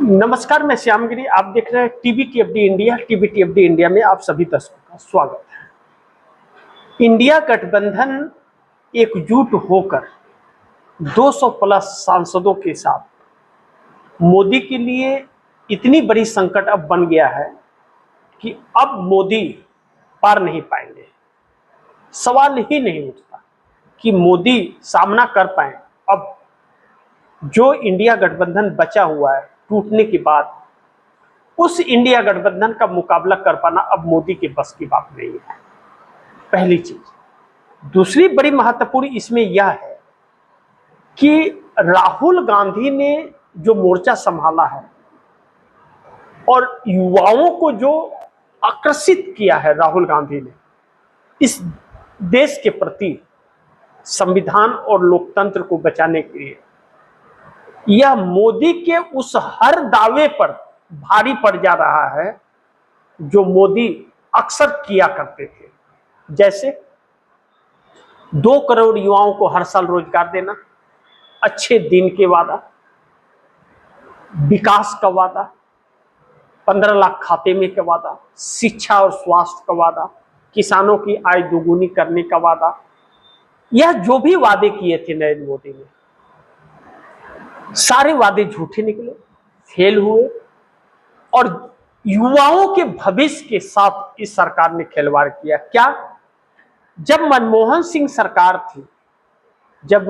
नमस्कार, मैं श्यामगिरी। आप देख रहे हैं टीवी टीएफडी इंडिया। टीवी टीएफडी इंडिया में आप सभी दर्शकों का स्वागत है। इंडिया गठबंधन एकजुट होकर 200 प्लस सांसदों के साथ मोदी के लिए इतनी बड़ी संकट अब बन गया है कि अब मोदी पार नहीं पाएंगे। सवाल ही नहीं उठता कि मोदी सामना कर पाए। अब जो इंडिया गठबंधन बचा हुआ है टूटने के बाद, उस इंडिया गठबंधन का मुकाबला कर पाना अब मोदी के बस की बात नहीं है। पहली चीज। दूसरी बड़ी महत्वपूर्ण इसमें यह है कि राहुल गांधी ने जो मोर्चा संभाला है और युवाओं को जो आकर्षित किया है राहुल गांधी ने इस देश के प्रति, संविधान और लोकतंत्र को बचाने के लिए, यह मोदी के उस हर दावे पर भारी पड़ जा रहा है जो मोदी अक्सर किया करते थे। जैसे 2 करोड़ युवाओं को हर साल रोजगार देना, अच्छे दिन के वादा, विकास का वादा, 15 लाख खाते में का वादा, शिक्षा और स्वास्थ्य का वादा, किसानों की आय दोगुनी करने का वादा। यह जो भी वादे किए थे नरेंद्र मोदी ने, सारे वादे झूठे निकले, फेल हुए और युवाओं के भविष्य के साथ इस सरकार ने खिलवाड़ किया। क्या? जब मनमोहन सिंह सरकार थी, जब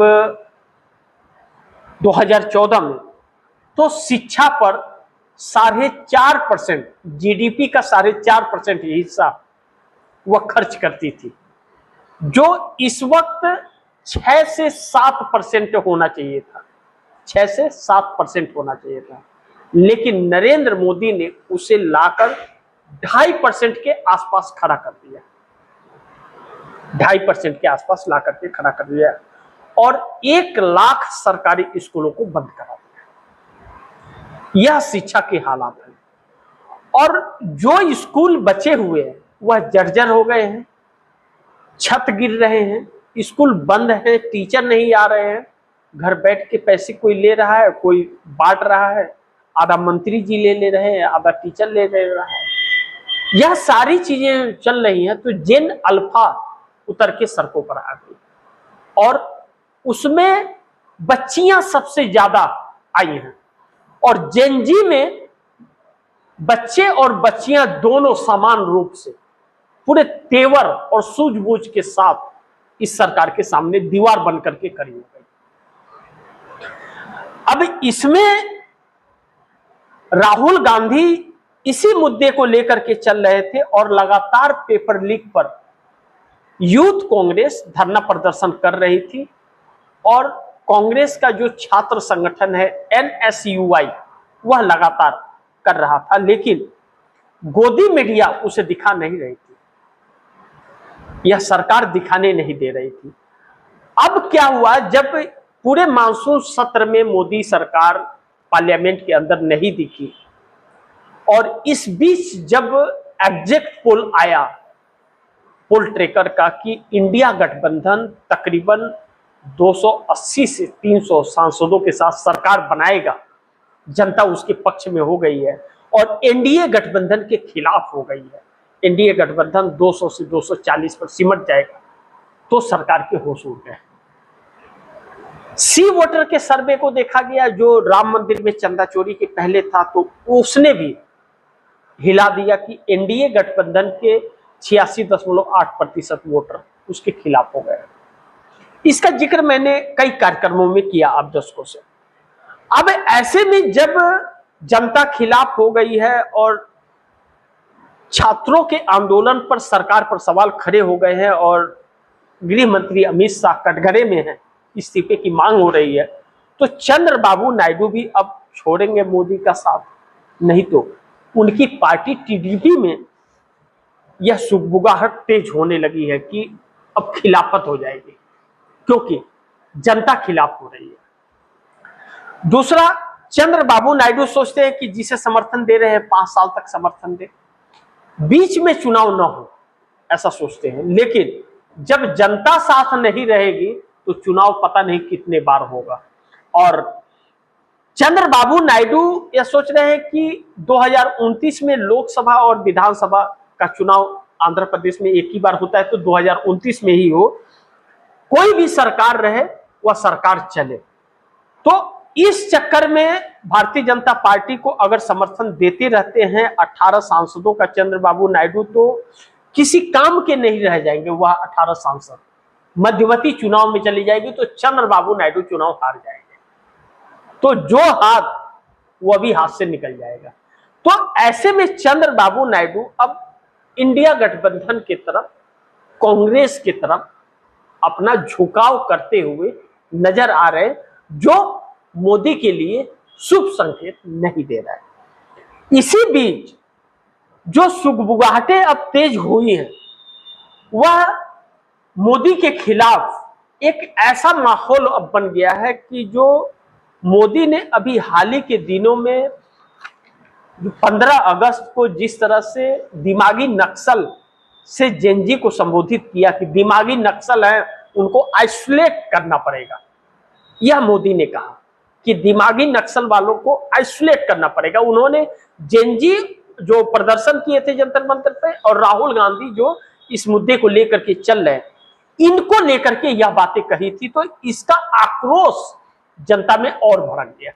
2014 में, तो शिक्षा पर 4.5% जीडीपी का 4.5% हिस्सा वह खर्च करती थी, जो इस वक्त 6 से 7% होना चाहिए था। 6 से 7% होना चाहिए था, लेकिन नरेंद्र मोदी ने उसे लाकर 2.5% के आसपास खड़ा कर दिया। 2.5% के आसपास ला करके खड़ा कर दिया और 1 लाख सरकारी स्कूलों को बंद करा दिया। यह शिक्षा के हालात हैं। और जो स्कूल बचे हुए हैं वह जर्जर हो गए हैं, छत गिर रहे हैं, स्कूल बंद है, टीचर नहीं आ रहे हैं। घर बैठ के पैसे कोई ले रहा है, कोई बांट रहा है, आधा मंत्री जी ले रहे हैं, आधा टीचर ले रहा है। यह सारी चीजें चल रही हैं। तो जेन अल्फा उतर के सड़कों पर आ गई और उसमें बच्चियां सबसे ज्यादा आई हैं और जेन जी में बच्चे और बच्चियां दोनों समान रूप से पूरे तेवर और सूझबूझ के साथ इस सरकार के सामने दीवार बन करके खड़ी हो गई। अब इसमें राहुल गांधी इसी मुद्दे को लेकर के चल रहे थे और लगातार पेपर लीक पर यूथ कांग्रेस धरना प्रदर्शन कर रही थी और कांग्रेस का जो छात्र संगठन है NSUI वह लगातार कर रहा था, लेकिन गोदी मीडिया उसे दिखा नहीं रही थी, यह सरकार दिखाने नहीं दे रही थी। अब क्या हुआ, जब पूरे मानसून सत्र में मोदी सरकार पार्लियामेंट के अंदर नहीं दिखी और इस बीच जब एग्जिट पोल आया पोल ट्रेकर का कि इंडिया गठबंधन तकरीबन 280 से 300 सांसदों के साथ सरकार बनाएगा, जनता उसके पक्ष में हो गई है और एनडीए गठबंधन के खिलाफ हो गई है, एनडीए गठबंधन 200 से 240 पर सिमट जाएगा, तो सरकार के होश उड़ गए। सी वोटर के सर्वे को देखा गया, जो राम मंदिर में चंदा चोरी के पहले था, तो उसने भी हिला दिया कि एनडीए गठबंधन के 86.8% वोटर उसके खिलाफ हो गए। इसका जिक्र मैंने कई कार्यक्रमों में किया आप दर्शकों से। अब ऐसे में जब जनता खिलाफ हो गई है और छात्रों के आंदोलन पर सरकार पर सवाल खड़े हो गए हैं और गृह मंत्री अमित शाह कटघरे में हैं, इस्तीफे की मांग हो रही है, तो चंद्रबाबू नायडू भी अब छोड़ेंगे मोदी का साथ? नहीं तो उनकी पार्टी टीडीपी में यह सुगबुगाहट तेज होने लगी है कि अब खिलाफत हो जाएगी, क्योंकि जनता खिलाफ हो रही है। दूसरा, चंद्रबाबू नायडू सोचते हैं कि जिसे समर्थन दे रहे हैं 5 साल तक समर्थन दे, बीच में चुनाव ना हो, ऐसा सोचते हैं। लेकिन जब जनता साथ नहीं रहेगी तो चुनाव पता नहीं कितने बार होगा और चंद्रबाबू नायडू यह सोच रहे हैं कि 2029 में लोकसभा और विधानसभा का चुनाव आंध्र प्रदेश में एक ही बार होता है, तो 2029 में ही हो, कोई भी सरकार रहे वह सरकार चले। तो इस चक्कर में भारतीय जनता पार्टी को अगर समर्थन देते रहते हैं 18 सांसदों का चंद्रबाबू नायडू, तो किसी काम के नहीं रह जाएंगे वह 18 सांसद। मध्यवर्ती चुनाव में चली जाएगी तो चंद्रबाबू नायडू चुनाव हार जाएंगे, तो जो हाथ वह भी हाथ से निकल जाएगा। तो ऐसे में चंद्रबाबू नायडू अब इंडिया गठबंधन की तरफ, कांग्रेस की तरफ अपना झुकाव करते हुए नजर आ रहे, जो मोदी के लिए शुभ संकेत नहीं दे रहा है। इसी बीच जो सुगबुगाहटें अब तेज हुई हैं, वह मोदी के खिलाफ एक ऐसा माहौल अब बन गया है कि जो मोदी ने अभी हाल ही के दिनों में 15 अगस्त को जिस तरह से दिमागी नक्सल से जेनजी को संबोधित किया कि दिमागी नक्सल है, उनको आइसोलेट करना पड़ेगा, यह मोदी ने कहा कि दिमागी नक्सल वालों को आइसोलेट करना पड़ेगा। उन्होंने जेनजी जो प्रदर्शन किए थे जंतर मंतर पे, और राहुल गांधी जो इस मुद्दे को लेकर के चल रहे हैं, इनको लेकर के यह बातें कही थी, तो इसका आक्रोश जनता में और भड़क गया,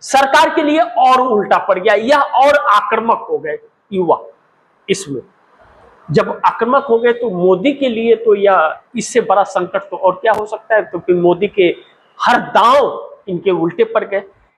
सरकार के लिए और उल्टा पड़ गया, यह और आक्रामक हो गए युवा। इसमें जब आक्रामक हो गए तो मोदी के लिए तो यह इससे बड़ा संकट तो और क्या हो सकता है। तो फिर मोदी के हर दांव इनके उल्टे पड़ गए।